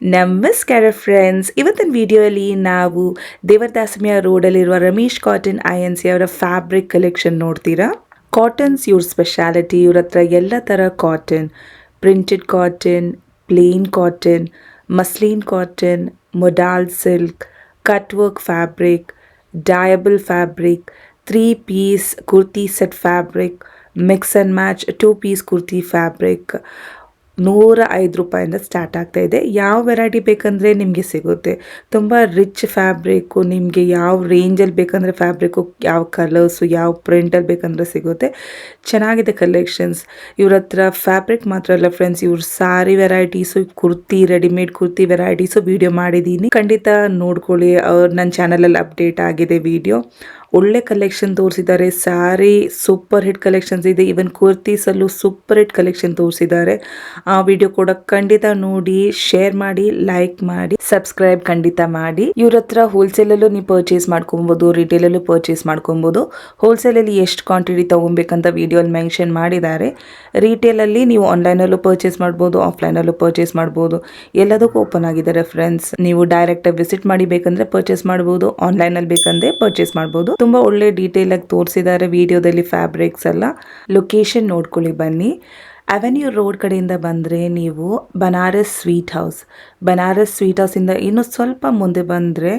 ನಮಸ್ಕಾರ ಫ್ರೆಂಡ್ಸ್, ಇವತ್ತಿನ ವಿಡಿಯೋಲಿ ನಾವು ದೇವರದಾಸಿಮಿಯ ರೋಡಲ್ಲಿರುವ ರಮೇಶ್ ಕಾಟನ್ ಐಎನ್ಸಿ ಅವರ ಫ್ಯಾಬ್ರಿಕ್ ಕಲೆಕ್ಷನ್ ನೋಡ್ತೀರಾ. ಕಾಟನ್ಸ್ ಇವ್ರ ಸ್ಪೆಷಾಲಿಟಿ. ಇವ್ರ ಹತ್ರ ಎಲ್ಲ ಥರ cotton, printed cotton, plain cotton, muslin cotton, modal silk, cut work fabric, dyeable fabric, 3 piece kurti set fabric, mix and match 2 piece kurti fabric ₹105 start ಆಗ್ತಾ ಇದೆ. ಯಾವ ವೆರೈಟಿ ಬೇಕಂದರೆ ನಿಮಗೆ ಸಿಗುತ್ತೆ. ತುಂಬ ರಿಚ್ ಫ್ಯಾಬ್ರಿಕ್ಕು, ನಿಮಗೆ ಯಾವ ರೇಂಜಲ್ಲಿ ಬೇಕಂದರೆ ಫ್ಯಾಬ್ರಿಕ್ಕು, ಯಾವ ಕಲರ್ಸು, ಯಾವ ಪ್ರಿಂಟಲ್ಲಿ ಬೇಕಂದರೆ ಸಿಗುತ್ತೆ. ಚೆನ್ನಾಗಿದೆ ಕಲೆಕ್ಷನ್ಸ್. ಇವ್ರ ಹತ್ರ ಫ್ಯಾಬ್ರಿಕ್ ಮಾತ್ರ ಅಲ್ಲ ಫ್ರೆಂಡ್ಸ್, ಇವ್ರ sari varieties, kurti, readymade kurti varieties video ಮಾಡಿದ್ದೀನಿ, ಖಂಡಿತ ನೋಡ್ಕೊಳ್ಳಿ. ನನ್ನ ಚಾನಲಲ್ಲಿ ಅಪ್ಡೇಟ್ ಆಗಿದೆ ವಿಡಿಯೋ. ಒಳ್ಳೆ ಕಲೆಕ್ಷನ್ ತೋರಿಸಿದ್ದಾರೆ. ಸ್ಯಾರಿ ಸೂಪರ್ ಹಿಟ್ ಕಲೆಕ್ಷನ್ಸ್ ಇದೆ. ಈವನ್ ಕುರ್ತೀಸಲ್ಲೂ ಸೂಪರ್ ಹಿಟ್ ಕಲೆಕ್ಷನ್ ತೋರಿಸಿದ್ದಾರೆ. ಆ ವಿಡಿಯೋ ಕೂಡ ಖಂಡಿತ ನೋಡಿ, ಶೇರ್ ಮಾಡಿ, ಲೈಕ್ ಮಾಡಿ, ಸಬ್ಸ್ಕ್ರೈಬ್ ಖಂಡಿತ ಮಾಡಿ. ಇವ್ರ ಹತ್ರ ಹೋಲ್ಸೇಲಲ್ಲೂ ನೀವು ಪರ್ಚೇಸ್ ಮಾಡ್ಕೊಬೋದು, ರಿಟೇಲಲ್ಲೂ ಪರ್ಚೇಸ್ ಮಾಡ್ಕೊಬೋದು. ಹೋಲ್ಸೇಲಲ್ಲಿ ಎಷ್ಟು ಕ್ವಾಂಟಿಟಿ ತೊಗೊಬೇಕಂತ ವಿಡಿಯೋಲಿ ಮೆನ್ಷನ್ ಮಾಡಿದ್ದಾರೆ. ರಿಟೇಲಲ್ಲಿ ನೀವು ಆನ್ಲೈನಲ್ಲೂ ಪರ್ಚೇಸ್ ಮಾಡ್ಬೋದು, ಆಫ್ಲೈನಲ್ಲೂ ಪರ್ಚೇಸ್ ಮಾಡ್ಬೋದು. ಎಲ್ಲದಕ್ಕೂ ಓಪನ್ ಆಗಿದ್ದಾರೆ ಫ್ರೆಂಡ್ಸ್. ನೀವು ಡೈರೆಕ್ಟಾಗಿ ವಿಸಿಟ್ ಮಾಡಿ ಬೇಕಂದರೆ ಪರ್ಚೇಸ್ ಮಾಡ್ಬೋದು, ಆನ್ಲೈನಲ್ಲಿ ಬೇಕಂದರೆ ಪರ್ಚೇಸ್ ಮಾಡ್ಬೋದು. ತುಂಬ ಒಳ್ಳೆ ಡೀಟೇಲ್ ಆಗಿ ತೋರಿಸಿದ್ದಾರೆ ವಿಡಿಯೋದಲ್ಲಿ ಫ್ಯಾಬ್ರಿಕ್ಸ್ ಎಲ್ಲ. ಲೊಕೇಶನ್ ನೋಡ್ಕೊಳ್ಳಿ ಬನ್ನಿ. ಅವೆನ್ಯೂ ರೋಡ್ ಕಡೆಯಿಂದ ಬಂದರೆ ನೀವು ಬನಾರಸ್ ಸ್ವೀಟ್ ಹೌಸಿಂದ ಇನ್ನೂ ಸ್ವಲ್ಪ ಮುಂದೆ ಬಂದರೆ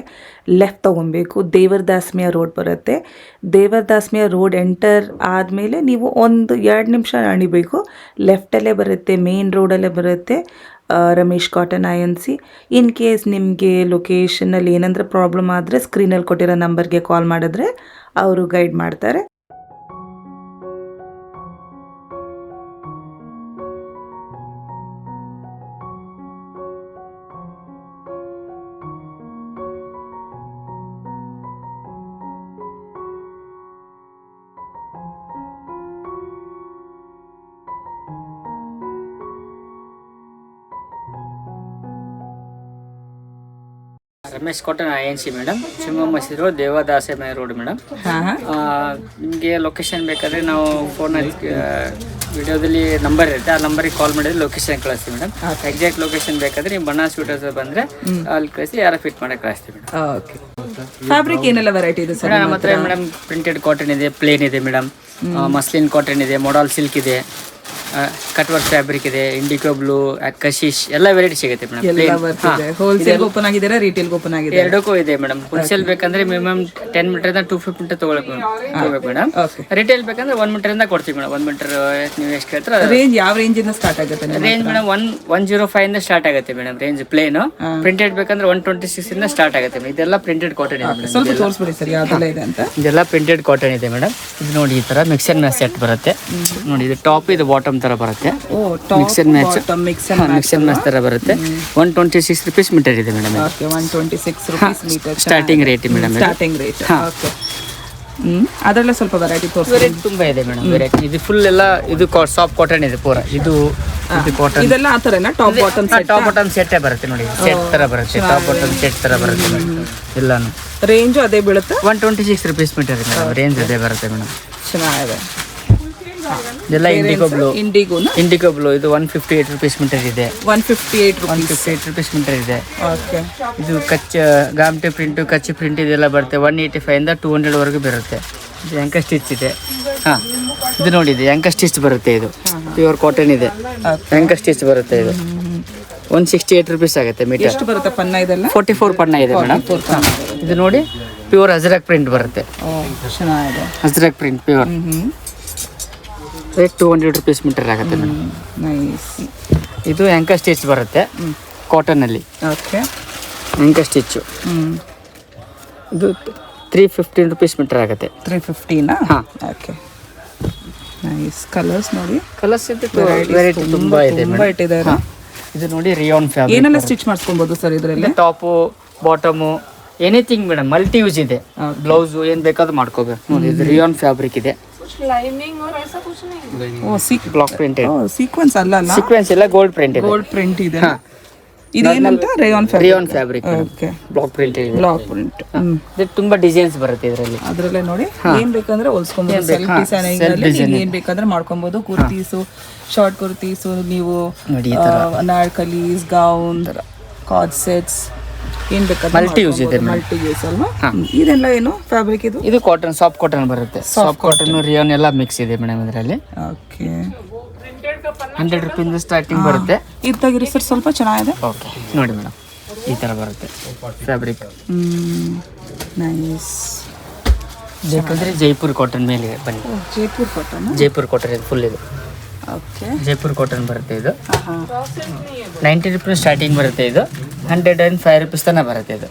ಲೆಫ್ಟ್ ತೊಗೊಬೇಕು. ದೇವರದಾಸಿಮಿಯ ರೋಡ್ ಬರುತ್ತೆ. ದೇವರದಾಸಿಮಿಯ ರೋಡ್ ಎಂಟರ್ ಆದಮೇಲೆ ನೀವು 1-2 ನಿಮಿಷ ನಡಿಬೇಕು. ಲೆಫ್ಟಲ್ಲೇ ಬರುತ್ತೆ, ಮೇನ್ ರೋಡಲ್ಲೇ ಬರುತ್ತೆ Ramesh cotton INC. In case ನಿಮಗೆ ಲೊಕೇಶನಲ್ಲಿ ಏನಂದ್ರೆ ಪ್ರಾಬ್ಲಮ್ ಆದರೆ ಸ್ಕ್ರೀನಲ್ಲಿ ಕೊಟ್ಟಿರೋ ನಂಬರ್ಗೆ ಕಾಲ್ ಮಾಡಿದ್ರೆ ಅವರು ಗೈಡ್ ಮಾಡ್ತಾರೆ. Ramesh cotton INC madam, Shivamogga ಮಸೀದಿ ರೋಡ್, ದೇವದಾಸಿಮಿಯ ರೋಡ್ ಮೇಡಮ್. ನಿಮಗೆ ಲೊಕೇಶನ್ ಬೇಕಾದರೆ ನಾವು ಫೋನಲ್ಲಿ ವಿಡಿಯೋದಲ್ಲಿ ನಂಬರ್ ಇರುತ್ತೆ, ಆ ನಂಬರಿಗೆ ಕಾಲ್ ಮಾಡಿದ್ರೆ ಲೊಕೇಶನ್ ಕಳಿಸ್ತೀವಿ ಮೇಡಮ್. ಎಕ್ಸಾಕ್ಟ್ ಲೊಕೇಶನ್ ಬೇಕಾದರೆ ನೀವು ಬನಾರಸ್ ಸ್ವೀಟ್ ಹೌಸ್ ಬಂದರೆ ಅಲ್ಲಿ ಕಳಿಸಿ ಯಾರು ಫಿಟ್ ಮಾಡಕ್ಕೆ ಕಳಿಸ್ತೀವಿ ಮೇಡಮ್. ಓಕೆ. ಫ್ಯಾಬ್ರಿಕ್ ಏನೆಲ್ಲ ವೆರೈಟಿ ಇದೆ ಸರ್ ನಮ್ಮ ಹತ್ರ ಮೇಡಮ್? ಪ್ರಿಂಟೆಡ್ ಕಾಟನ್ ಇದೆ, ಪ್ಲೇನ್ ಇದೆ ಮೇಡಮ್, ಮಸ್ಲಿನ್ ಕಾಟನ್ ಇದೆ, ಮೊಡಾಲ್ ಸಿಲ್ಕ್ ಇದೆ, ಕಟ್ ವರ್ಕ್ ಫ್ಯಾಬ್ರಿಕ್ ಇದೆ, ಇಂಡಿಗೋ ಬ್ಲೂ, ಕಶಿಶ್ ಎಲ್ಲ ವೆರೈಟಿ ಸಿಗುತ್ತೆ ಮೇಡಮ್. ಹೋಲ್ಸೇಲ್ ಓಪನ್ ಆಗಿದ್ದೀರಾ, ರಿಟೇಲ್ ಓಪನ್ ಆಗಿದೆ? ಎರಡಕ್ಕೂ ಇದೆ ಮೇಡಮ್. ಹೋಲ್ಸೇಲ್ ಬೇಕಂದ್ರೆ ಮಿನಿಮಮ್ 10 ಮೀಟರ್ 250 ಮೀಟರ್ ತಗೋಬೇಕು ಮೇಡಮ್. ರಿಟೇಲ್ ಬೇಕಂದ್ರೆ 1 ಮೀಟರ್ ಇಂದ ಕೊಡ್ತೀವಿ ಮೇಡಮ್. 1 ಮೀಟರ್ ನೀವು ಎಷ್ಟು ಕೇಳ್ತಾರೆ. ರೇಂಜ್ ಯಾವ ರೇಂಜ್ ಇಂದ ಸ್ಟಾರ್ಟ್ ಆಗುತ್ತೆ? ರೇಂಜ್ ಮೇಡಮ್ 105 ಇಂದ ಸ್ಟಾರ್ಟ್ ಆಗುತ್ತೆ ಮೇಡಮ್ ರೇಂಜ್. ಪ್ಲೇನ್ ಪ್ರಿಂಟೆಡ್ ಬೇಕಂದ್ರೆ 126 ಇಂದ ಸ್ಟಾರ್ಟ್ ಆಗುತ್ತೆ ಮೇಡಮ್. ಇದೆಲ್ಲ ಪ್ರಿಂಟೆಡ್ ಕಾಟನ್ ಇದೆ. ಸ್ವಲ್ಪ ತೋರಿಸ್ಬಿಡಿ ಸರ್ ಯಾವ್ದೆಲ್ಲ ಇದೆ ಅಂತ. ಇದೆಲ್ಲ ಪ್ರಿಂಟೆಡ್ ಕಾಟನ್ ಇದೆ ಮೇಡಮ್. ಇದು ನೋಡಿ, ಈ ತರ ಮಿಕ್ಸ್ ಅಂಡ್ ಮ್ಯಾಚ್ ಸೆಟ್ ಬರುತ್ತೆ ನೋಡಿ. ಇದು ಟಾಪ್, ಇದು ಬಾಟಮ್ ತರ ಬರುತ್ತೆ. ಮಿಕ್ಸ್ ಅಂಡ್ ಮ್ಯಾಚ್ ತರ ಬರುತ್ತೆ. 126 ರೂಪೀಸ್ ಮೀಟರ್ ಇದೆ madam. 126 rupees metre starting rate madam. Starting rate. Okay. ಅದರಲ್ಲೇ ಸ್ವಲ್ಪ ವೆರೈಟಿ ವೆರೈಟಿ ತುಂಬಾ ಇದೆ ಮೇಡಮ್. ವೆರೈಟಿ ಇದು ಫುಲ್ ಎಲ್ಲ ಇದು ಸಾಫ್ಟ್ ಕಾಟನ್ ಇದೆ ಪೂರಾ. ಇದು ಕಾಟನ್ ಇದೆಲ್ಲ ಆ ಥರನಾ? ಟಾಪ್ ಬಾಟಮ್ ಸೆಟ್ ಬರುತ್ತೆ ನೋಡಿ. ಸೆಟ್ ತರ ಬರುತ್ತೆ, ಟಾಪ್ ಬಾಟಮ್ ಸೆಟ್ ತರ ಬರುತ್ತೆ ಎಲ್ಲಾನು. ರೇಂಜು ಅದೇ ಬೀಳುತ್ತೆ. 126 ರೂಪೀಸ್ ಮೀಟರ್ ಇದೆ ಮೇಡಮ್. ರೇಂಜ್ ಅದೇ ಬರುತ್ತೆ ಮೇಡಮ್. ಚೆನ್ನಾಗಿದೆ. ಇದೆಲ್ಲ ಇಂಡಿಗೋ ಬ್ಲೂ. ಇದು 158 ರೂಪೀಸ್ ಮೀಟರ್ ಇದೆ. 158 ರೂಪೀಸ್ ಮೀಟರ್ ಇದೆ. ಇದು ಗಾಮ್ಟೆ ಪ್ರಿಂಟ್, ಕಚ್ಚಿ ಪ್ರಿಂಟ್ ಇದೆಲ್ಲ ಬರುತ್ತೆ. 185 ಇಂದ 200 ವರೆಗೂ ಬರುತ್ತೆ. ಇದು ಎಂಕ ಸ್ಟಿಚ್ ಇದೆ. ಇದು ನೋಡಿ, ಇದು ಎಂಕ ಸ್ಟಿಚ್ ಬರುತ್ತೆ. ಇದು ಪ್ಯೂರ್ ಕಾಟನ್ ಇದೆ, ಎಂಕ ಸ್ಟಿಚ್ ಬರುತ್ತೆ. ಇದು 168 ರೂಪೀಸ್ ಆಗುತ್ತೆ ಮೀಟರ್. ಎಷ್ಟು ಬರುತ್ತೆ ಪನ್ನ? ಇದೆಲ್ಲ 44 ಪನ್ನ ಇದೆ ಮೇಡಮ್. ಇದು ನೋಡಿ, ಪ್ಯೂರ್ ಅಜ್ರಕ್ ಪ್ರಿಂಟ್ ಬರುತ್ತೆ. ಚೆನ್ನಾಗಿದೆ. Ajrak print pure. Rate 200 rupees metre ಆಗುತ್ತೆ ಮೇಡಮ್. ನೈಸ್. ಇದು ಎಂಕ ಸ್ಟಿಚ್ ಬರುತ್ತೆ ಕಾಟನಲ್ಲಿ. ಓಕೆ. ಎಂಕ ಸ್ಟಿಚ್ಚು. ಇದು 315 ರೂಪೀಸ್ ಮೀಟರ್ ಆಗುತ್ತೆ. 315? ಹಾಂ. ಓಕೆ. ನೈಸ್. ಕಲರ್ಸ್ ನೋಡಿ. ಕಲರ್ಸ್ ವೆರೈಟಿ ತುಂಬ ಇದೆ ಮೇಡಮ್. ಇದು ನೋಡಿ, ರಿಯಾನ್ ಫ್ಯಾಬ್ರಿಕ್. ಏನೆಲ್ಲ ಸ್ಟಿಚ್ ಮಾಡಿಸ್ಕೊಬೋದು ಸರ್ ಇದರಲ್ಲಿ? Top, bottom, anything madam. Multi use ಇದೆ. ಬ್ಲೌಸು ಏನು ಬೇಕಾದ್ರೂ ಮಾಡ್ಕೋಬೇಕು ನೋಡಿ. ಇದು ರಿಯಾನ್ ಫ್ಯಾಬ್ರಿಕ್ ಇದೆ. ಬ್ಲಾಕ್ ಪ್ರಿಂಟ್ ಸೀಕ್ವೆನ್ಸ್ ಅಲ್ಲ? ಸೀಕ್ವೆನ್ಸ್ ಎಲ್ಲ ಗೋಲ್ಡ್ ಪ್ರಿಂಟ್ ಇದೆ. ಗೋಲ್ಡ್ ಪ್ರಿಂಟ್ ಇದೆ. ಇದೇನಂತ? Rayon fabric. Okay. Block print ಇದೆ. Block print. ಇದು ತುಂಬಾ ಡಿಸೈನ್ಸ್ ಬರುತ್ತೆ ಇದರಲ್ಲಿ. ಅದರಲ್ಲೇ ನೋಡಿ, ಏನ್ ಬೇಕಂದ್ರೆ ಹೊಲ್ಸ್ಕೊಬಹುದು. ಸೆಲ್ಫ್ ಡಿಸೈನಿಂಗ್ ಏನ್ ಬೇಕಾದ್ರೆ ಮಾಡ್ಕೊಬಹುದು. ಕುರ್ತೀಸು, ಶಾರ್ಟ್ ಕುರ್ತೀಸು, ನೀವು ಅನಾರ್ಕಲೀಸ್, ಗೌನ್, ಕಾರ್ಡ್ ಸೆಟ್ಸ್ ಏನು ಬೇಕಾದ್ರೆ ಮಲ್ಟಿ ಯೂಸ್ ಇದೆ ಮೇಡಮ್. ಮಲ್ಟಿ ಯೂಸ್ ಅಲ್ವಾ? ಇದೆಲ್ಲ ಏನು ಫ್ಯಾಬ್ರಿಕ್ ಇದು? ಇದು ಕಾಟನ್, ಸಾಫ್ಟ್ ಕಾಟನ್ ಬರುತ್ತೆ. ಸಾಫ್ಟ್ ಕಾಟನ್ ರಿಯಾನ್ ಎಲ್ಲ ಮಿಕ್ಸ್ ಇದೆ ಮೇಡಮ್ ಇದರಲ್ಲಿ. ಓಕೆ, 100 ರೂಪಾಯಿಂದ ಸ್ಟಾರ್ಟಿಂಗ್ ಬರುತ್ತೆ. ಇದು ತೆಗಿರಿ ಸರ್, ಸ್ವಲ್ಪ ಚೆನ್ನಾಗಿದೆ. ಓಕೆ ನೋಡಿ ಮೇಡಮ್, ಈ ಥರ ಬರುತ್ತೆ ಫ್ಯಾಬ್ರಿಕ್. ನೈಸ್. ಬೇಕಂದ್ರೆ ಜೈಪುರ್ ಕಾಟನ್ ಮೇಲೆ ಬನ್ನಿ. ಜೈಪುರ್ ಕಾಟನ್. ಜೈಪುರ್ ಕಾಟನ್ ಇದು ಫುಲ್ ಇದು. ಓಕೆ, ಜೈಪುರ್ ಕಾಟನ್ ಬರುತ್ತೆ ಇದು. 90 ರೂಪೀಸ್ ಸ್ಟಾರ್ಟಿಂಗ್ ಬರುತ್ತೆ ಇದು. 105 ರೂಪೀಸ್ ತನಕ ಬರುತ್ತೆ ಇದು.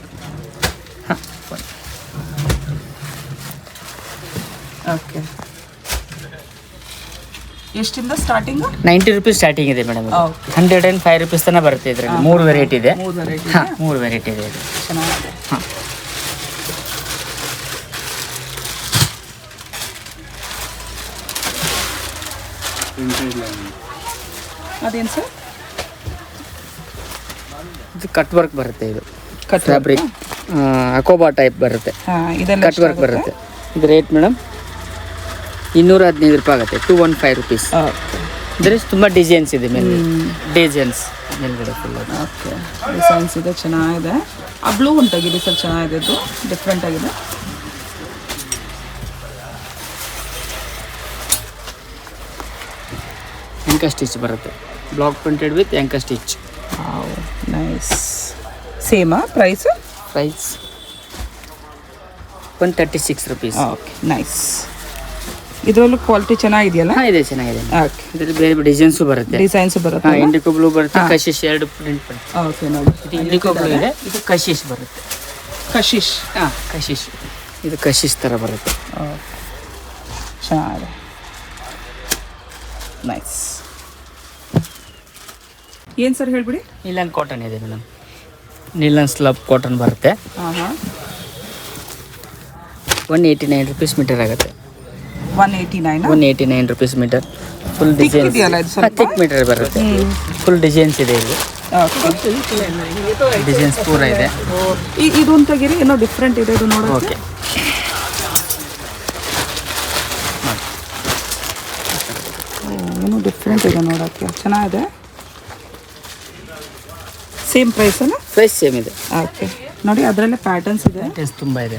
ಓಕೆ, ಎಷ್ಟಿಂದ ಸ್ಟಾರ್ಟಿಂಗ್? 90 ರೂಪೀಸ್ ಸ್ಟಾರ್ಟಿಂಗ್ ಇದೆ ಮೇಡಮ್. 105 ರೂಪೀಸ್ ತನಕ ಬರುತ್ತೆ ಇದರಲ್ಲಿ. 3 ವೆರೈಟಿ ಇದೆ. 3 ವೆರೈಟಿ ಇದೆ ಇದು. ಚೆನ್ನಾಗಿದೆ. ಹಾಂ, ಅದೇನು ಸರ್? ಇದು ಕಟ್ ವರ್ಕ್ ಬರುತ್ತೆ ಇದು. ಕಟ್ ಫ್ಯಾಬ್ರಿಕ್ ಅಕೋಬಾ ಟೈಪ್ ಬರುತ್ತೆ. ಇದೆಲ್ಲ ಕಟ್ ವರ್ಕ್ ಬರುತ್ತೆ. ಇದು ರೇಟ್ ಮೇಡಮ್ 215 ರೂಪಾಯಿ ಆಗುತ್ತೆ. 215 ರೂಪೀಸ್. ಇದರಲ್ಲಿ ತುಂಬ ಡಿಸೈನ್ಸ್ ಇದೆ ಮೇಲೆ. ಡಿಸೈನ್ಸ್ ಮೇಲ್ಗಡೆ ಫುಲ್. ಓಕೆ, ಡಿಸೈನ್ಸ್ ಇದೆ, ಚೆನ್ನಾಗಿದೆ. ಆ ಬ್ಲೂ ಉಂಟಾಗಿದೆ ಸರ್, ಚೆನ್ನಾಗಿದೆ. ಇದು ಡಿಫ್ರೆಂಟ್ ಆಗಿದೆ. ಎಂಕ ಸ್ಟಿಚ್ ಬರುತ್ತೆ. ಬ್ಲಾಕ್ ಪ್ರಿಂಟೆಡ್ ವಿತ್ ಎಂಕ ಸ್ಟಿಚ್. ನೈಸ್. ಸೇಮಾ price? Price 136 rupees. Okay, nice. ಇದರಲ್ಲೂ ಕ್ವಾಲಿಟಿ ಚೆನ್ನಾಗಿದೆಯಲ್ಲ? ಹಾಂ, ಇದೆ, ಚೆನ್ನಾಗಿದೆ. ಓಕೆ, ಇದರಲ್ಲಿ ಬೇರೆ ಬೇರೆ ಡಿಸೈನ್ಸು ಬರುತ್ತೆ. ಡಿಸೈನ್ಸ್ ಬರುತ್ತೆ. ಹಾಂ, ಇಂಡಿಕೋ ಬ್ಲೂ ಬರುತ್ತೆ, ಕಶಿಶ್ 2 ಪ್ರಿಂಟ್ ಬರುತ್ತೆ. ಓಕೆ, ನೋಡಿ, ಇದು ಇಂಡಿಕೋ ಬ್ಲೂ ಇದೆ, ಇದು ಕಶಿಶ್ ಬರುತ್ತೆ. ಕಶಿಶ್. ಹಾಂ, ಕಶಿಶ್. ಇದು ಕಶಿಶ್ ಥರ ಬರುತ್ತೆ. ಚೆನ್ನಾಗಿದೆ. ನೈಸ್. ಏನು ಸರ್ ಹೇಳ್ಬಿಡಿ? ನೀಲನ್ ಕಾಟನ್ ಇದೆ ಮೇಡಮ್. ನೀಲನ್ ಸ್ಲಬ್ ಕಾಟನ್ ಬರುತ್ತೆ. 189 ರೂಪೀಸ್ ಮೀಟರ್ ಆಗುತ್ತೆ. 189 rupees metre. Full designs thick metre ಬರುತ್ತೆ. ಫುಲ್ ಡಿಸೈನ್ಸ್ ಇದೆ ಇಲ್ಲಿ. ಡಿಸೈನ್ಸ್ ಪೂರ ಇದೆ. ಇದು ಅಂತ ತೆಗೀರಿ, ಏನೋ ಡಿಫ್ರೆಂಟ್ ಇದೆ ಇದು ನೋಡಿ. ಓಕೆ, ಏನೋ ಡಿಫ್ರೆಂಟ್ ಇದೆ ನೋಡೋಕ್ಕೆ, ಚೆನ್ನಾಗಿದೆ. ಸೇಮ್ ಪ್ರೈಸ್ ಅಲ್ಲ? ಪ್ರೈಸ್ ಸೇಮ್ ಇದೆ. ಓಕೆ, ನೋಡಿ ಅದರಲ್ಲೇ ಪ್ಯಾಟರ್ನ್ಸ್ ಇದೆ. ಪ್ಯಾಟರ್ನ್ಸ್ ತುಂಬ ಇದೆ.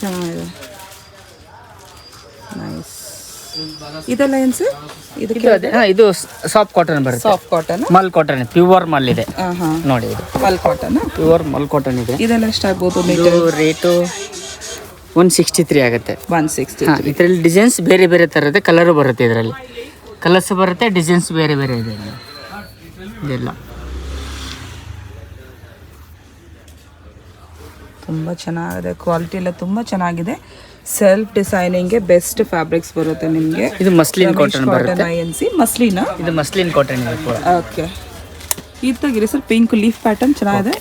ಚೆನ್ನಾಗಿದೆ. ನೈಸ್. ಇದೆಲ್ಲ ಏನು ಸರ್? ಇದಕ್ಕೆ ಅದೇ ಇದು ಸಾಫ್ಟ್ ಕಾಟನ್ ಬರುತ್ತೆ. ಸಾಫ್ಟ್ ಕಾಟನ್, ಮಲ್ ಕಾಟನ್, ಪ್ಯೂರ್ ಮಲ್ ಇದೆ ನೋಡಿ. ಇದು ಮಲ್ ಕಾಟನ್, ಪ್ಯೂರ್ ಮಲ್ ಕಾಟನ್ ಇದೆ. ಇದೆಲ್ಲ ಎಷ್ಟಾಗ್ಬೋದು? ಇದು ರೇಟು 163 ಆಗುತ್ತೆ. 160. ಇದರಲ್ಲಿ ಡಿಸೈನ್ಸ್ ಬೇರೆ ಬೇರೆ ಥರದ ಕಲರು ಬರುತ್ತೆ. ಇದರಲ್ಲಿ ಕಲರ್ಸ್ ಬರುತ್ತೆ, ಡಿಸೈನ್ಸ್ ಬೇರೆ ಬೇರೆ ಇದೆ ಇದೆಲ್ಲ. ತುಂಬ ಚೆನ್ನಾಗಿದೆ, ಕ್ವಾಲಿಟಿ ಎಲ್ಲ ತುಂಬ ಚೆನ್ನಾಗಿದೆ. ಸೆಲ್ಫ್ ಡಿಸೈನಿಂಗ್ಗೆ ಬೆಸ್ಟ್ ಫ್ಯಾಬ್ರಿಕ್ಸ್ ಬರುತ್ತೆ ನಿಮಗೆ. ಇದು ಮಸ್ಲಿನ್ ಕಾಟನ್ ಬರುತ್ತೆ. ಮಸ್ಲಿನ, ಇದು ಮಸ್ಲಿನ್ ಕಾಟನ್ ಇದೆ ಪೂರ. ಓಕೆ, ಇದು ತೆಗಿರಿ ಸರ್. ಪಿಂಕ್ ಲೀಫ್ ಪ್ಯಾಟರ್ನ್ ಚೆನ್ನಾಗಿದೆ.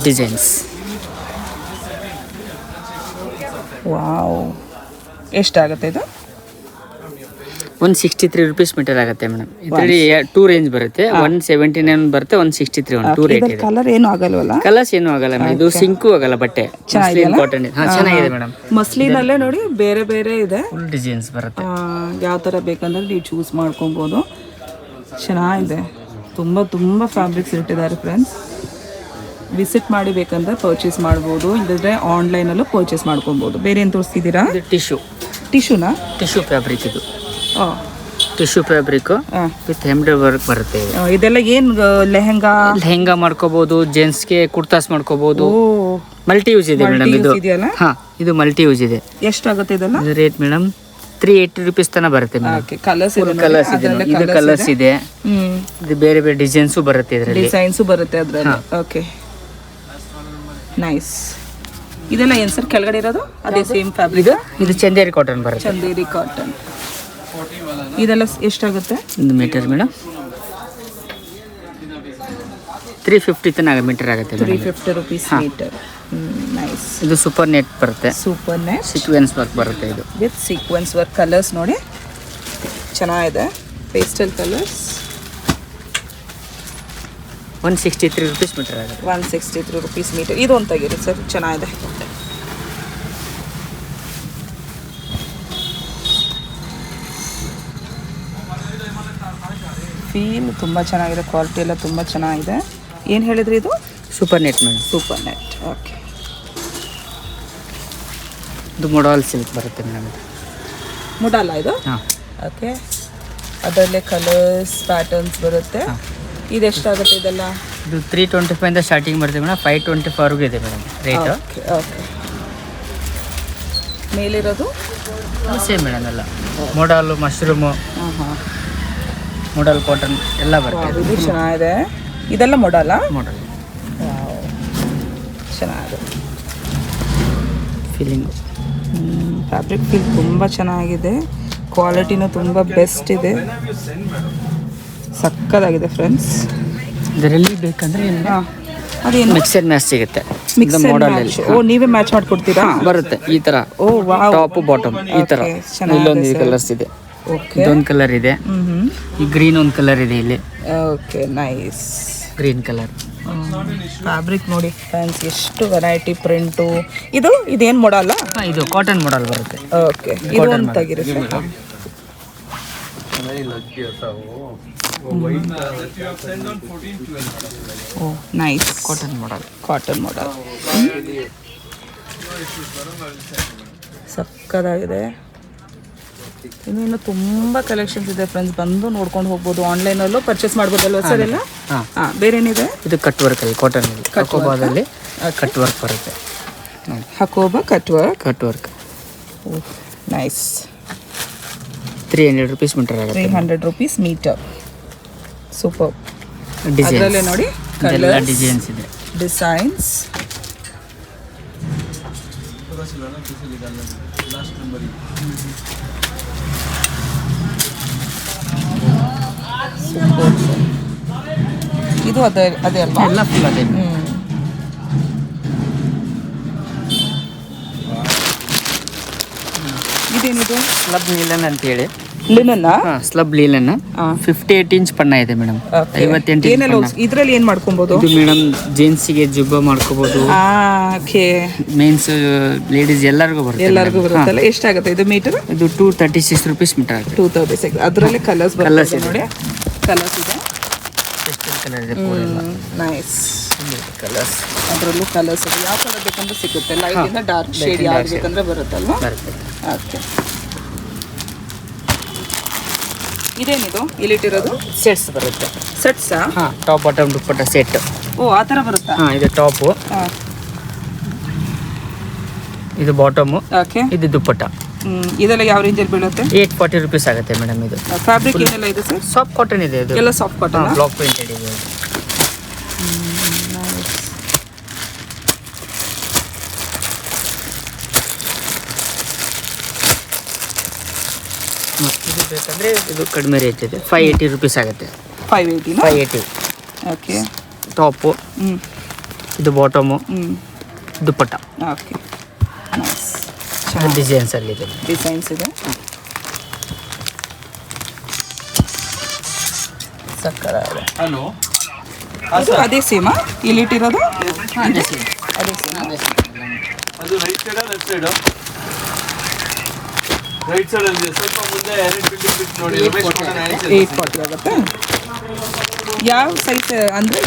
ಡಿಸೈನ್ಸ್. ವಾವ್, ಎಷ್ಟಾಗುತ್ತೆ ಇದು? 163 ರೂಪೀಸ್ ಮೀಟರ್ ಆಗುತ್ತೆ ಮೇಡಮ್. ಇದರಲ್ಲಿ 2 ರೇಂಜ್ ಬರುತ್ತೆ. 179 ಬರುತ್ತೆ, 163 2 ರೇಟ್ ಇದೆ. ಕಲರ್ ಏನು ಆಗಲ್ವಲ್ಲ? ಕಲರ್ಸ್ ಏನು ಆಗಲ್ಲ ಮೇಡಮ್. ಇದು ಸಿಂಕು ಆಗಲ್ಲ ಬಟ್ಟೆ. ಮಸ್ಲಿನ್ ಕಾಟನ್ ಇದೆ. ಹಾಂ, ಚೆನ್ನಾಗಿದೆ ಮೇಡಮ್. ಮಸ್ಲಿನಲ್ಲೇ ನೋಡಿ ಬೇರೆ ಬೇರೆ ಇದೆ. ಫುಲ್ ಡಿಸೈನ್ಸ್ ಬರುತ್ತೆ. ಯಾವ ಥರ ಬೇಕಂದ್ರೆ ನೀವು ಚೂಸ್ ಮಾಡ್ಕೊಬೋದು. ಚೆನ್ನಾಗಿದೆ. ತುಂಬ ತುಂಬ ಫ್ಯಾಬ್ರಿಕ್ಸ್ ಇಟ್ಟಿದ್ದಾರೆ ಫ್ರೆಂಡ್ಸ್. ವಿಸಿಟ್ ಮಾಡಿ ಬೇಕಂದ್ರೆ ಪರ್ಚೇಸ್ ಮಾಡ್ಬೋದು, ಇಲ್ಲದ್ರೆ ಆನ್ಲೈನಲ್ಲೂ ಪರ್ಚೇಸ್ ಮಾಡ್ಕೊಬೋದು. ಬೇರೆ ಏನು ತೋರಿಸ್ತಿದ್ದೀರಾ? ಇದು ಟಿಶ್ಯೂನಾ? ಟಿಶ್ಯೂ ಫ್ಯಾಬ್ರಿಕ್ ಇದು. Tissue fabric with embroidery work ಬರುತ್ತೆ. ಇದೆಲ್ಲ ಏನು ಲೆಹಂಗಾ ಮಾಡ್ಕೋಬಹುದು, ಜೆಂಟ್ಸ್ಗೆ ಕುರ್ತಾಸ್ ಮಾಡ್ಕೋಬಹುದು. ಮಲ್ಟಿ ಯೂಸ್ ಇದೆ ಮೇಡಮ್ ಇದು. ಹಾ, ಇದು ಮಲ್ಟಿ ಯೂಸ್ ಇದೆ. ಎಷ್ಟಾಗುತ್ತೆ ಇದೆಲ್ಲ? ಇದು ರೇಟ್ ಮೇಡಮ್ 380 ರೂಪೀಸ್ ತನಕ ಬರುತ್ತೆ ಮೇಡಮ್. ಕಲರ್ಸ್ ಇದೆ. ಇದು ಕಲರ್ಸ್ ಇದೆ. ಇದು ಬೇರೆ ಬೇರೆ ಡಿಸೈನ್ಸು ಬರುತ್ತೆ. ಇದರಲ್ಲಿ ಡಿಸೈನ್ಸು ಬರುತ್ತೆ ಅದರಲ್ಲಿ. Okay, nice. ಇದೆಲ್ಲ ಏನು ಸರ್ ಕೆಳಗಡೆ ಇರೋದು? ಅದೇ ಸೇಮ್ ಫ್ಯಾಬ್ರಿಕ್. ಇದು ಚಂದೇರಿ ಕಾಟನ್ ಬರುತ್ತೆ. ಚಂದೇರಿ ಕಾಟನ್. ಇದೆಲ್ಲ ಎಷ್ಟಾಗುತ್ತೆ? ಒಂದು ಮೀಟರ್ ಮೇಡಮ್ 350 ತನಕ ಮೀಟರ್ ಆಗುತ್ತೆ. 350 ರೂಪೀಸ್ ಮೀಟರ್. ನೈಸ್. ಇದು ಸೂಪರ್ ನೆಟ್ ಬರುತ್ತೆ. ಸೂಪರ್ ನೆಟ್ ಸೀಕ್ವೆನ್ಸ್ ವರ್ಕ್ ಬರುತ್ತೆ. ಇದು ವಿತ್ ಸೀಕ್ವೆನ್ಸ್ ವರ್ಕ್. ಕಲರ್ಸ್ ನೋಡಿ ಚೆನ್ನಾಗಿದೆ. Pastel colours. 163 ರೂಪೀಸ್ ಮೀಟರ್ ಆಗುತ್ತೆ. 163 ರೂಪೀಸ್ ಮೀಟರ್. ಇದು ಒಂದು ತೆಗೀರಿ ಸರ್, ಚೆನ್ನಾಗಿದೆ. ಫೀಲ್ ತುಂಬ ಚೆನ್ನಾಗಿದೆ, ಕ್ವಾಲಿಟಿ ಎಲ್ಲ ತುಂಬ ಚೆನ್ನಾಗಿದೆ. ಏನು ಹೇಳಿದ್ರಿ ಇದು? Super net madam. Super net. Okay, ಇದು ಮೊಡಲ್ ಸಿಲ್ಕ್ ಬರುತ್ತೆ ಮೇಡಮ್. ಮುಡಲ್ಲ ಇದು? ಹಾಂ. ಓಕೆ, ಅದರಲ್ಲೇ ಕಲರ್ಸ್ ಪ್ಯಾಟರ್ನ್ಸ್ ಬರುತ್ತೆ. ಇದೆಷ್ಟಾಗುತ್ತೆ ಇದೆಲ್ಲ? ಇದು 325 ಸ್ಟಾರ್ಟಿಂಗ್ ಬರುತ್ತೆ ಮೇಡಮ್, 524 ಇದೆ ಮೇಡಮ್ ರೇಟ್. Okay okay. ಮೇಲಿರೋದು ಸೇಮ್ ಮೇಡಮ್ ಎಲ್ಲ ಮೊಡಲು, ಮಶ್ರೂಮು, ಹಾಂ ಹಾಂ, ಮೊಡಲ್ ಕಾಟನ್ ಎಲ್ಲ ಬರುತ್ತೆ. ಇದು ಚೆನ್ನಾಗಿದೆ. ಇದೆಲ್ಲ ಮೊಡಲ್ಲ? ಮೊಡಲ್ ಚೆನ್ನಾಗಿದೆ. ಫೀಲಿಂಗು ಫ್ಯಾಬ್ರಿಕ್ ಫೀಲ್ ತುಂಬ ಚೆನ್ನಾಗಿದೆ, ಕ್ವಾಲಿಟಿನೂ ತುಂಬ ಬೆಸ್ಟ್ ಇದೆ, ಸಕ್ಕದಾಗಿದೆ ಫ್ರೆಂಡ್ಸ್. ಇದರಲ್ಲಿ ಬೇಕಂದರೆ ಹಾಂ, ಅದೇನು ಮಿಕ್ಸ್ ಆ್ಯಂಡ್ ಮ್ಯಾಚ್ ಸಿಗುತ್ತೆ. ಮಿಕ್ಸ್ ಮಾಡಲಲ್ಲಿ ಓ, ನೀವೇ ಮ್ಯಾಚ್ ಮಾಡಿಕೊಡ್ತೀರಾ? ಬರುತ್ತೆ ಈ ಥರ. ಓ ವಾವ್. ಟಾಪ್ ಬಾಟಮ್ ಈ ಥರ. ಇಲ್ಲೊಂದು ಕಲರ್ಸ್ ಇದೆ, ಓಕೆ. ಇದೊಂದು ಕಲರ್ ಇದೆ, ಈ ಗ್ರೀನ್ ಒಂದು ಕಲರ್ ಇದೆ ಇಲ್ಲಿ. Okay, nice. Green colour fabric ನೋಡಿ ಫ್ಯಾನ್ಸ್, ಎಷ್ಟು ವೆರೈಟಿ ಪ್ರಿಂಟು. ಇದೇನು ಮಾಡಲ್ಲ? ಇದು ಕಾಟನ್ ಮಾಡಲ್ ಬರುತ್ತೆ. ಓಕೆ, ಇದು ಒಂದು ತೆಗಿರಿ. ಓ ನೈಸ್, ಕಾಟನ್ ಮಾಡಲ್. ಕಾಟನ್ ಮಾಡಲ್ ಸಕ್ಕದಾಗಿದೆ. ಇನ್ನೇನು ತುಂಬ ಕಲೆಕ್ಷನ್ಸ್ ಇದೆ ಫ್ರೆಂಡ್ಸ್, ಬಂದು ನೋಡ್ಕೊಂಡು ಹೋಗ್ಬೋದು. ಆನ್ಲೈನಲ್ಲೂ ಪರ್ಚೇಸ್ ಮಾಡ್ಬೋದಲ್ವ ಸರ್ ಎಲ್ಲ? ಹಾಂ. ಬೇರೇನಿದೆ? ಇದು ಕಟ್ ವರ್ಕಲ್ಲಿ, ಕಾಟನ್ ಹಕೋಬಾದಲ್ಲಿ ಕಟ್ ವರ್ಕ್ ಬರುತ್ತೆ. Hakoba cut work. Cut work nice. 300 rupees metre ಆಗುತ್ತೆ. 300 rupees ಮೀಟರ್. ಸೂಪರ್. ಡಿಸೈನ್ಸ್ ಅದರಲ್ಲೇ ನೋಡಿ ಎಲ್ಲ ಡಿಸೈನ್ಸ್ ಇದೆ, ಡಿಸೈನ್ಸ್. ಇದು ಅದೇ ಅದೇ ಅಲ್ವಾ? ಎಲ್ಲ ಫುಲ್ ಅದೇ. ಇದೇನಿದು? ಸ್ಲಬ್ ಲೀಲನ್ ಅಂತೇಳಿ. ಲಿನನ್ನ? ಸ್ಲಬ್ ಲೀಲನ್ 58 ಇಂಚ್ ಬಣ್ಣ ಇದೆ ಮೇಡಮ್. 58 ಏನೆಲ್ಲ ಇದರಲ್ಲಿ ಏನು ಮಾಡ್ಕೊಬೋದು? ಇದು ಮೇಡಮ್ ಜೆಂಟ್ಸಿಗೆ ಜುಬ್ಬ ಮಾಡ್ಕೋಬಹುದು, ಓಕೆ. ಮೇನ್ಸ್ ಲೇಡೀಸ್ ಎಲ್ಲರಿಗೂ ಬರುತ್ತೆ. ಎಲ್ಲರಿಗೂ ಬರುತ್ತಲ್ಲ. ಎಷ್ಟಾಗುತ್ತೆ ಇದು ಮೀಟರ್? ಇದು 236 rupees ಮೀಟರ್ ಆಗುತ್ತೆ. 236. ಅದರಲ್ಲಿ ಕಲರ್ಸ್ ಬರುತ್ತೆ ನೋಡಿ, ಕಲರ್ಸ್ ಇದೆ. ಕಲರ್ ಇದೆ, ನೈಸ್ ಕಲರ್ಸ್. ಅದರಲ್ಲೂ ಕಲರ್ಸ್ ಇದೆ, ಯಾವ ಕಲರ್ ಬೇಕಂದ್ರೆ ಸಿಗುತ್ತೆ. ಲೈಟ್ ಇಂದ ಡಾರ್ಕ್ ಶೇಡ್ ಯಾವ್ದು ಬೇಕಂದ್ರೆ ಬರುತ್ತಲ್ವಾ? ಓಕೆ. ಇದೇನಿದು ಇಲ್ಲಿಟ್ಟಿರೋದು? ಸೆಟ್ಸ್ ಬರುತ್ತೆ. ಸೆಟ್ಸಾ? ಹಾಂ, ಟಾಪ್ ಬಾಟಮ್ ದುಪ್ಪಟ್ಟ ಸೆಟ್. ಓ, ಆ ಥರ ಬರುತ್ತಾ? ಹಾಂ, ಇದು ಟಾಪು, ಇದು ಬಾಟಮು, ಓಕೆ. ಇದು ದುಪ್ಪಟ್ಟ. ಇದೆಲ್ಲ ಯಾವ ರೇಂಜಲ್ಲಿ ಬೀಳುತ್ತೆ? 840 rupees ಆಗುತ್ತೆ ಮೇಡಮ್. ಇದು ಫ್ಯಾಬ್ರಿಕ್ ಏನೆಲ್ಲ ಇದೆ ಸರ್? ಸಾಫ್ಟ್ ಕಾಟನ್ ಇದೆ, ಇದು ಎಲ್ಲ ಸಾಫ್ಟ್ ಕಾಟನ್. ಬ್ಲಾಕ್ ಪ್ರಿಂಟೆಡ್ ಇದೆ. ಇದು ಬೇಕಂದ್ರೆ ಇದು ಕಡಿಮೆ ರೇಟ್ ಇದೆ, 580 rupees ಆಗುತ್ತೆ. 580. 580. ಓಕೆ. ಟಾಪು, ಇದು bottom, dupatta. Okay, nice. Designs ಅಲ್ಲಿ ಇದೆ, ಡಿಸೈನ್ಸ್ ಇದೆ. ಸಕ್ಕತ್ತಾಗಿದೆ. ಹಲೋ, ಅದು ಅದೇ ಸೇಮಾ ಇಲ್ಲಿಟ್ಟಿರೋದು? ಅದೇ ಸೇಮ್. ಅದೇ ಸೇಮಾ? ಅದು right side left side? Right side ಅಲ್ಲಿ ಸ್ವಲ್ಪ ಮುಂದೆ ಬಿಟ್ಟು ನೋಡಿ. 840 ಆಗುತ್ತೆ. ಯಾವ ಸೈಜ್ ಅಂದ್ರೆ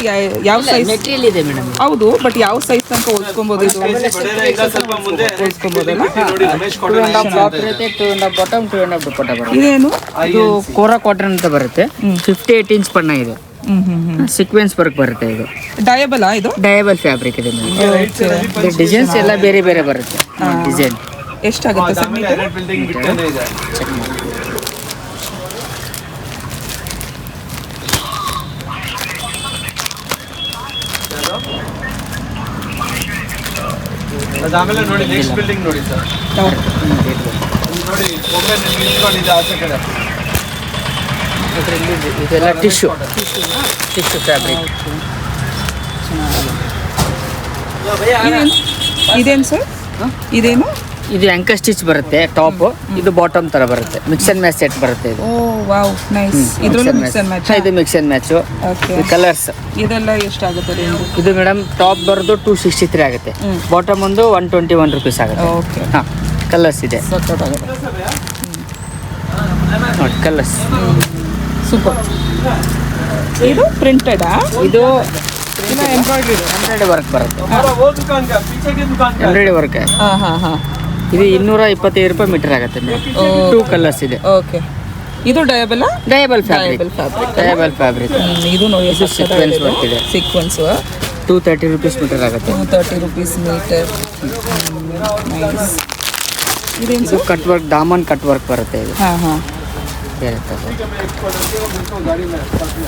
ಯಾವ ಸೈಜ್? ಮೆಟೀರಿಯಲ್ ಇದೆ ಮೇಡಮ್. ಹೌದು, ಬಟ್ ಯಾವ ಸೈಜ್ ತನಕ ಹೊಲ್ಸ್ಕೊಬೋದು? ಇದು ಸ್ವಲ್ಪ ಮುಂದೆ ಹೊಲ್ಸ್ಕೊಬೋದಲ್ಲ? ನೋಡಿ. ರಮೇಶ್ ಟಾಪ್ ಇರುತ್ತೆ, 2.5 ಬಾಟಮ್, 2.5 ದುಪ್ಪಟ್ಟ ಬರುತ್ತೆ. ಇದೇನು? ಇದು ಕೋರಾ ಕಾಟನ್ ಅಂತ ಬರುತ್ತೆ, 58 ಇಂಚ್ ಬಣ್ಣ ಇದೆ. ಸೀಕ್ವೆನ್ಸ್ ವರ್ಕ್ ಬರುತ್ತೆ. ಇದು ಡಯಬಲ್ ಇದು? ಡಯಬಲ್ ಫ್ಯಾಬ್ರಿಕ್ ಇದೆ ಮೇಡಮ್. ಡಿಸೈನ್ಸ್ ಎಲ್ಲ ಬೇರೆ ಬೇರೆ ಬರುತ್ತೆ. ಡಿಸೈನ್ ಎಷ್ಟಾಗುತ್ತೆ ಸರ್ ಮೀಟರ್? ಬಿಲ್ಡಿಂಗ್ ಬಿಟ್ಟೇ ಇದೆ. ಅದಾದ್ಮೇಲೆ ನೋಡಿ ನೆಕ್ಸ್ಟ್ ಬಿಲ್ಡಿಂಗ್ ನೋಡಿ ಸರ್. ನೋಡಿ ಒಮ್ಮೆ ನಿಂತ್ಕೊಂಡಿದೆ ಆಚೆ ಕಡೆ. ಇದರಲ್ಲಿ ಇದೆಲ್ಲ ಟಿಶ್ಯೂ ಫ್ಯಾಬ್ರಿಕ್. ಇದೇನು ಸರ್? ಇದೇನು? ಇದು ಆಂಕರ್ ಸ್ಟಿಚ್ ಬರುತ್ತೆ, ಟಾಪ್. ಇದು ಬಾಟಮ್ ತರ ಬರುತ್ತೆ, ಮಿಕ್ಸ್ ಅಂಡ್ ಮ್ಯಾಚ್ ಸೆಟ್ ಬರುತ್ತೆ. ಇದು ಓ ವಾವ್, ನೈಸ್. ಇದರಲ್ಲೂ ಮಿಕ್ಸ್ ಅಂಡ್ ಮ್ಯಾಚ್? ಇದು mix and match. Okay. Colours ಇದೆಲ್ಲ ಎಷ್ಟಾಗುತ್ತೆ ರೇಂಜ್? ಇದು ಮೇಡಮ್ ಟಾಪ್ ಬರೋದು 263 ಆಗುತ್ತೆ, ಬಾಟಮ್ ಒಂದು 121 rupees ಆಗುತ್ತೆ. ಓಕೆ. ಹಾಂ, ಕಲರ್ಸ್ ಇದೆ ಸಕ್ಕತ್ತಾಗಿದೆ. ನೋಡಿ, ಕಲರ್ಸ್ ಸೂಪರ್. ಇದು ಪ್ರಿಂಟೆಡಾ? ಇದು ಎಂಬ್ರಾಯ್ಡ್ರಿ ವರ್ಕ್ ಬರುತ್ತೆ, वो दुकान का पीछे की दुकान का ಎಂಬ್ರಾಯ್ಡ್ರಿ ವರ್ಕ್. ಹಾಂ ಹಾಂ ಹಾಂ. ಇದು 225 ರೂಪಾಯಿ ಮೀಟರ್ ಆಗುತ್ತೆ ಮೇಡಮ್. 2 ಕಲರ್ಸ್ ಇದೆ. ಓಕೆ. ಇದು ಡಯಬಲ್ ಡಯಬಲ್ ಫ್ಯಾಬ್ರಿಕ್. ಫ್ಯಾಬ್ರಿಕ್. Dyeable fabric. ಇದು ನೋಡಿ ಇದು ಸೀಕ್ವೆನ್ಸ್ ವರ್ಕ್ ಇದೆ. ಸೀಕ್ವೆನ್ಸು 230 ರೂಪೀಸ್ ಮೀಟರ್ ಆಗುತ್ತೆ. 230 rupees ಮೀಟರ್. ನೈಸ್. ಇದೇನು ಇದು cut work, Daman cut work ಬರುತ್ತೆ ಇದು. ಹಾಂ ಹಾಂ. ಬೇರೆ ಥರ.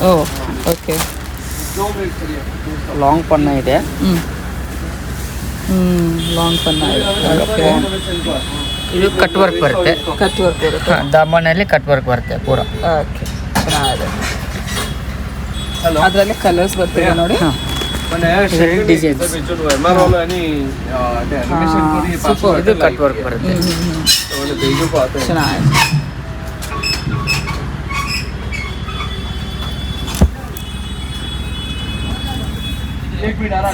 ಓ ಓಕೆ. ಲಾಂಗ್ ಪನ್ನ ಇದೆ. ಲಾಂಗ್ ಪನ್ನ ಓಕೆ. ಇದು ಕಟ್ ವರ್ಕ್ ಬರುತ್ತೆ. ಕಟ್ ವರ್ಕ್ ಬರುತ್ತೆ. ದಾಮನಲ್ಲಿ ಕಟ್ ವರ್ಕ್ ಬರುತ್ತೆ ಪೂರ. ಓಕೆ, ಚೆನ್ನಾಗಿದೆ. ಅದರಲ್ಲಿ ಕಲರ್ಸ್ ಬರ್ತಿದೆ ನೋಡಿ. ಡಿಸೈನ್ಸ್. ಇದು ಕಟ್ ವರ್ಕ್ ಬರುತ್ತೆ. ಚೆನ್ನಾಗಿದೆ.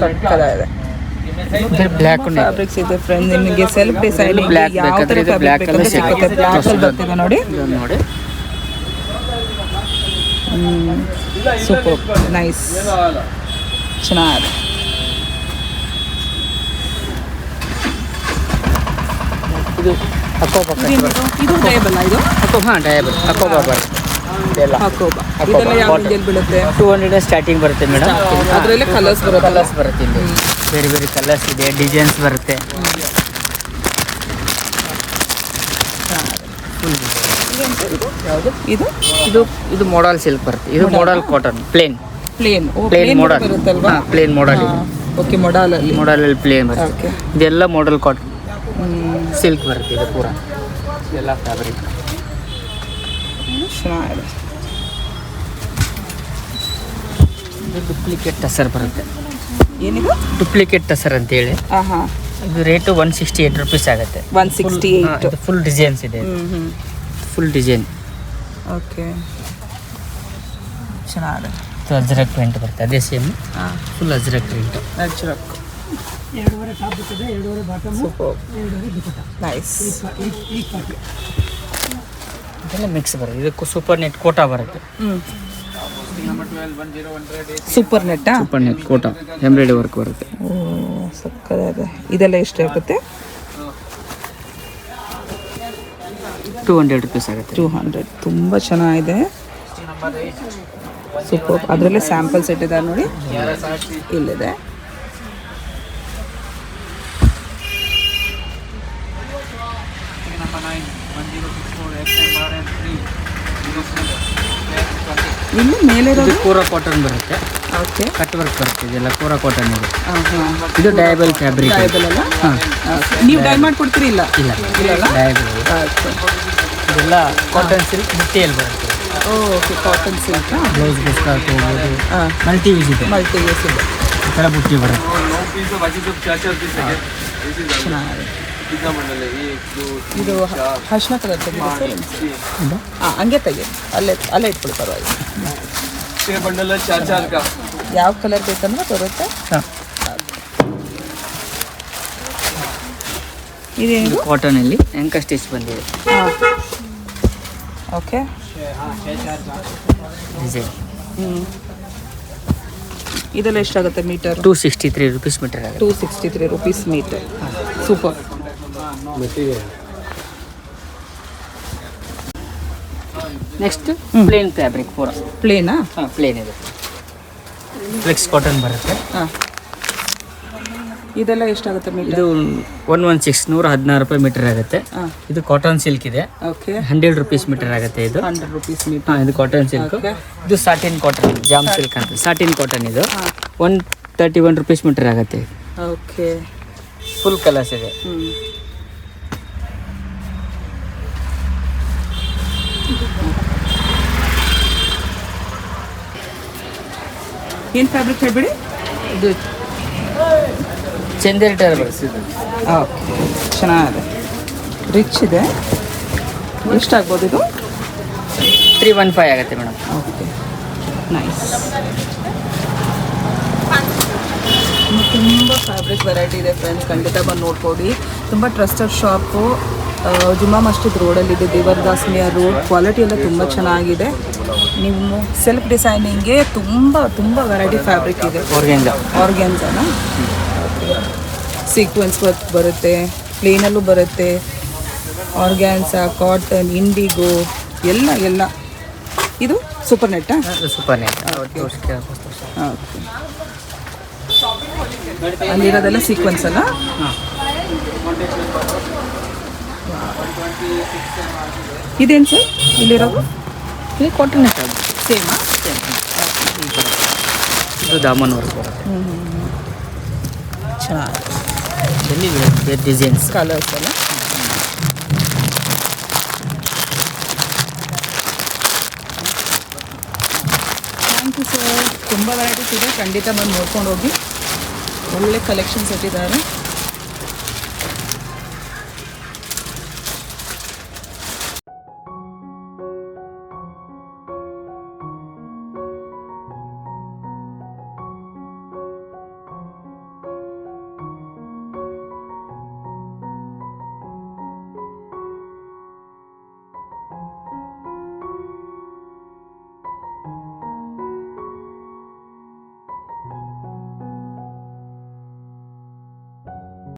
ಸಕ್ಕತ್ತಾಗಿದೆ. ಬ್ಲ್ಯಾಕ್ ಫ್ಯಾಬ್ರಿಕ್ಸ್ ಇದೆ ಫ್ರೆಂಡ್ಸ್. ನಿಮಗೆ ಸೆಲ್ಫ್ ಡಿಸೈನಿಂಗ್ Black ಯಾವ ಥರ ಬೇಕಾದ್ರೆ ಇದು ಫ್ಯಾಬ್ರಿಕ್ black ಬೇಕಾದ್ರೆ ಅಲ್ಲಿ ಸಿಗುತ್ತೆ. ಬ್ಲ್ಯಾಕ್ ಅಲ್ಲಿ ಬರ್ತಿದೆ ನೋಡಿ. ನೋಡಿ. ಸೂಪರ್ ನೈಸ್, ಚೆನ್ನಾಗಿದೆ. ಇದು ಅಕೋಬಾ ಕಟ್ ವರ್ಕ್. ಇದು ಡಯಬಲ್ ಇದು ಹಾಂ ಡಯಬಲ್ ಅಕೋಬಾ ಬರುತ್ತೆ. ಇದೆಲ್ಲ ಹಾಕೋಬಾ. ಇದೆಲ್ಲ ಯಾವ ರೇಂಜಲ್ಲಿ ಬೀಳುತ್ತೆ? 200 ಸ್ಟಾರ್ಟಿಂಗ್ ಬರುತ್ತೆ ಮೇಡಮ್. ಅದರಲ್ಲಿ ಕಲರ್ಸ್ ಬರುತ್ತೆ. ಕಲರ್ಸ್ ಬರುತ್ತೆ ಇಲ್ಲಿ. ಬೇರೆ ಬೇರೆ ಕಲರ್ಸ್ ಇದೆ, ಡಿಸೈನ್ಸ್ ಬರುತ್ತೆ. ಯಾವುದು ಇದು? ಇದು ಇದು ಮಾಡಲ್ ಸಿಲ್ಕ್ ಬರುತ್ತೆ. ಇದು ಮಾಡಲ್ ಕಾಟನ್ ಪ್ಲೇನ್. ಪ್ಲೇನ್ ಪ್ಲೇನ್ ಮಾಡಲ್ ಬರುತ್ತಲ್ವಾ? ಪ್ಲೇನ್ ಮಾಡಲ್. ಓಕೆ, ಮೊಡಲಲ್ಲಿ. ಮಾಡಲಲ್ಲಿ ಪ್ಲೇನ್ ಬರುತ್ತೆ. ಓಕೆ. ಇದೆಲ್ಲ ಮಾಡಲ್ ಕಾಟನ್ ಸಿಲ್ಕ್ ಬರುತ್ತೆ. ಇದು ಪೂರ ಎಲ್ಲ ಫ್ಯಾಬ್ರಿಕ್ ಚೆನ್ನಾಗಿದೆ. ಇದು ಡುಪ್ಲಿಕೇಟ್ ಟಸರ್ ಬರುತ್ತೆ. ಏನಿದು? ಡುಪ್ಲಿಕೇಟ್ ಟಸರ್ ಅಂತೇಳಿ. ಹಾಂ ಹಾಂ. ಇದು ರೇಟು 168 ರೂಪೀಸ್ ಆಗುತ್ತೆ. 168. ಇದು ಫುಲ್ ಡಿಸೈನ್ಸ್ ಇದೆ. Full design. ಓಕೆ, ಚೆನ್ನಾಗಿದೆ. ಇದು ಅಜ್ರಕ್ ಪ್ರಿಂಟ್ ಬರುತ್ತೆ. ಅದೇ same full Ajrak print. Ajrak. Super nice. ಇದೆಲ್ಲ ಮಿಕ್ಸ್ ಬರುತ್ತೆ. ಇದಕ್ಕೂ ಸೂಪರ್ ನೆಟ್ ಕೋಟಾ ಬರುತ್ತೆ. ಸೂಪರ್ ನೆಟ್ಟಾ? Super net Kota embroidery work ಬರುತ್ತೆ. ಓ ಸಕ್ಕತ್ತಾಗಿದೆ. ಇದೆಲ್ಲ ಎಷ್ಟಾಗುತ್ತೆ? 200 ರೂಪೀಸ್ ಆಗುತ್ತೆ. 200. ತುಂಬ ಚೆನ್ನಾಗಿದೆ. ಸೂಪರ್. ಅದರಲ್ಲೇ ಸ್ಯಾಂಪಲ್ಸ್ ಇಟ್ಟಿದ್ದಾರೆ ನೋಡಿ, ಇಲ್ಲಿದೆ. ಇನ್ನು ಮೇಲೆ ಇದು ಕೋರಾ ಕಾಟನ್ ಬರುತ್ತೆ. ಓಕೆ. ಕಟ್ ವರ್ಕ್ ಬರುತ್ತೆ. ಇದೆಲ್ಲ ಕೋರಾ ಕಾಟನ್ ಇದೆ. ಹಾಂ ಹಾಂ. ಇದು ಡಯಬಲ್ ಫ್ಯಾಬ್ರಿಕ್. ಡಯಬಲ್ ಅಲ್ಲ? ಹಾಂ. ನೀವು ಡೈ ಮಾಡಿಕೊಡ್ತೀರಿ? ಇಲ್ಲ ಇಲ್ಲ ಇಲ್ಲಲ್ಲ? ಡಯಬಲ್. ಓಕೆ. ಇದೆಲ್ಲ ಕಾಟನ್ ಸಿಲ್ಕ್ ಬುಟ್ಟಿಯಲ್ಲಿ ಬರುತ್ತೆ. Okay, cotton silk. ಬ್ಲೌಸ್ಗೋಸ್ಕರ ಹಾಕೋಬೋದು. ಹಾಂ, ಮಲ್ಟಿ ಯೂಸ್ ಇದೆ. ಮಲ್ಟಿ ಯೂಸ್ ಇದೆ. ಈ ಥರ ಬುಟ್ಟಿ ಬರುತ್ತೆ. ಚೆನ್ನಾಗಿದೆ. ಇದು ಅರ್ಶಿನ ಕಲರ್ ತೆಗಿದೆ ಸರ್. ಹಾಂ, ಹಂಗೆ ತೆಗಿ. ಅಲ್ಲೇ ಇಟ್ಕೊಳ್ಳಿ, ಪರವಾಗಿಲ್ಲ. ಬಂಡಲ್ 4 का ಯಾವ ಕಲರ್ ಬೇಕಂದ್ರೆ ಬರುತ್ತೆ. ಹಾಂ. ಇದೇನು? ಕಾಟನಲ್ಲಿ ಎಂಕ ಸ್ಟಿಚ್ ಬಂದಿದೆ. ಹಾಂ, ಓಕೆ. ಡಿಸೈನ್. ಇದೆಲ್ಲ ಎಷ್ಟಾಗುತ್ತೆ ಮೀಟರ್? 263 ರೂಪೀಸ್ ಮೀಟರ್ ಆಗುತ್ತೆ. 263 rupees metre. Super. Next plain fabric ಪೂರ. ಪ್ಲೇನಾ? ಹಾಂ ಪ್ಲೇನ್ ಇದೆ. ಫ್ಲೆಕ್ಸ್ ಕಾಟನ್ ಬರುತ್ತೆ. ಹಾಂ. ಇದೆಲ್ಲ ಎಷ್ಟಾಗುತ್ತೆ ಮೀಟರ್? ಇದು 116 116 ರೂಪಾಯಿ ಮೀಟರ್ ಆಗುತ್ತೆ. ಹಾಂ. ಇದು ಕಾಟನ್ ಸಿಲ್ಕ್ ಇದೆ. ಓಕೆ. 100 ರೂಪೀಸ್ ಮೀಟರ್ ಆಗುತ್ತೆ. ಇದು 100 rupees ಮೀಟರ್. ಹಾಂ, ಇದು ಕಾಟನ್ ಸಿಲ್ಕ್. Okay. ಇದು ಸಾಟಿನ್ ಕಾಟನ್, ಜಾಮ್ ಸಿಲ್ಕ್ ಅಂತ ಸಾಟಿನ್ ಕಾಟನ್. ಇದು 131 ರೂಪೀಸ್ ಮೀಟರ್ ಆಗುತ್ತೆ. ಓಕೆ. ಫುಲ್ ಕಲರ್ಸ್ ಇದೆ. ಏನು ಫ್ಯಾಬ್ರಿಕ್ ಹೇಳ್ಬಿಡಿ. ಇದು ಚಂದೇರಿ ಟೈರ್ ಬರುತ್ತೆ. ಓಕೆ, ಚೆನ್ನಾಗಿದೆ. ರಿಚ್ ಇದೆ. ಎಷ್ಟಾಗ್ಬೋದು ಇದು? 315 ಆಗುತ್ತೆ ಮೇಡಮ್. Okay, nice. ತುಂಬ ಫ್ಯಾಬ್ರಿಕ್ ವೆರೈಟಿ ಇದೆ ಫ್ರೆಂಡ್ಸ್, ಖಂಡಿತ ಬಂದು ನೋಡ್ಕೊಡಿ. ತುಂಬ ಟ್ರಸ್ಟೆಡ್ ಶಾಪು. ಜುಮ್ಮಾ ಮಸ್ಜಿದ್ ರೋಡಲ್ಲಿದೆ, ದೇವರದಾಸಿಮಿಯ ರೋಡ್. ಕ್ವಾಲಿಟಿ ಎಲ್ಲ ತುಂಬ ಚೆನ್ನಾಗಿದೆ. ನೀವು ಸೆಲ್ಫ್ ಡಿಸೈನಿಂಗ್ಗೆ ತುಂಬ ವೆರೈಟಿ ಫ್ಯಾಬ್ರಿಕ್ ಇದೆ. ಆರ್ಗ್ಯಾನ್ಜಾನ ಸೀಕ್ವೆನ್ಸ್ ವರ್ಕ್ ಬರುತ್ತೆ, ಪ್ಲೇನಲ್ಲೂ ಬರುತ್ತೆ, ಆರ್ಗ್ಯಾನ್ಸಾ, ಕಾಟನ್, ಇಂಡಿಗೋ ಎಲ್ಲ. ಇದು ಸೂಪರ್ ನೆಟ್ಟಾ? Super net. ಓಕೆ. ಅಲ್ಲಿರೋದೆಲ್ಲ ಸೀಕ್ವೆನ್ಸ್ ಅಲ್ಲ? ಇದೇನು ಸರ್ ಇಲ್ಲಿರೋದು? ಇದು ಕಾಟನ್ ನೆಟ್. ಸೇಮಾ? ಇದು ದಾಮನ್ ವರ್ಕ್ ಬರುತ್ತೆ. ಚೆನ್ನಾಗಿ ಡಿಸೈನ್ಸ್, ಕಲರ್ಸ್ ಎಲ್ಲ. Thank you sir. ತುಂಬ ವೆರೈಟೀಸ್ ಇದೆ, ಖಂಡಿತ ಬಂದು ನೋಡ್ಕೊಂಡು ಹೋಗಿ. ಒಳ್ಳೆ ಕಲೆಕ್ಷನ್ಸ್ ಇಟ್ಟಿದ್ದಾರೆ.